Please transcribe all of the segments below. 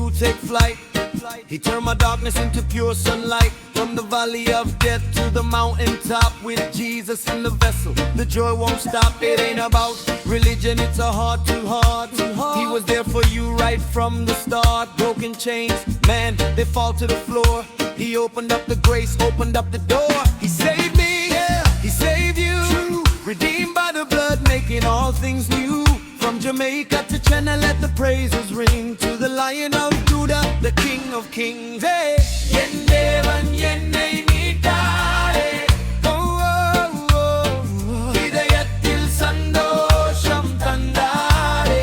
true take flight. He turned my darkness into pure sunlight. From the valley of death to the mountaintop, with Jesus in the vessel, the joy won't stop. It ain't about religion, it's a heart to heart. He was there for you right from the start. Broken chains, man, they fall to the floor. He opened up the grace, opened up the door. He saved me, yeah, he saved you. Redeemed by the blood, making all things new. From Jamaica to China, let the praises ring to the Lion of Judah, the King of Kings. Hey, Yendevan yennai meetare. Oh, oh, oh. Idayattil sandosham tandare.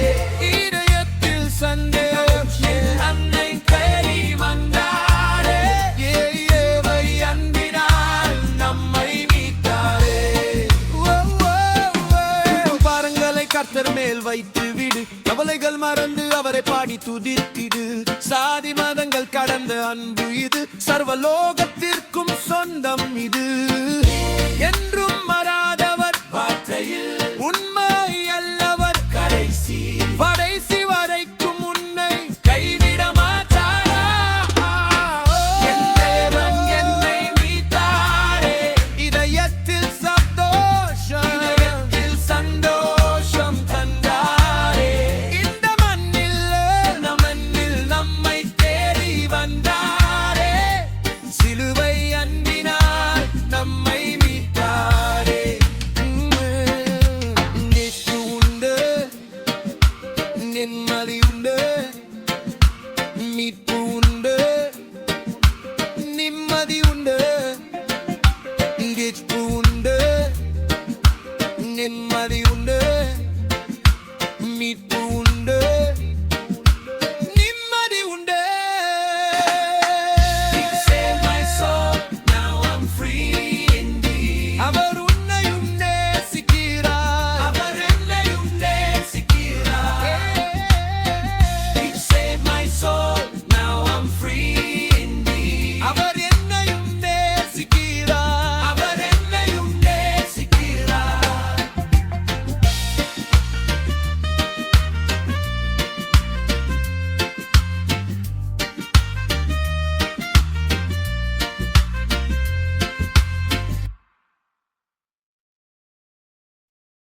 Idayattil sandosham annai kai mandare. Yeah, yeah, vai anbinal nammai meetare. Oh, oh, oh. பாரங்களை கர்த்தர் மேல் வைத்து விடு, கவலைகள் மறந்து அவரை பாடி துதித்திடு. சாதி மதங்கள் கடந்த அன்பு இது, சர்வலோகத்திற்கும் சொந்தம் இது. என்றும் மறாதவர் வார்த்தையில் உண்மை அல்லவர், கடைசி கடைசி வரைக்கும் உன்னை கைவிட மாட்டாரா. என் தேவன் என்னை மீட்டாரே. இதயத்தில் சந்தோஷம், இதயத்தில் சந்தோஷம் தந்தாரே. இந்த மண்ணில் நம்மை தேடி வந்தாரே. சிலுவை அன்பினால் நம்மை மீட்டாரே. நேற்று உண்டு, நிம்மதி உண்டு, மீட்பு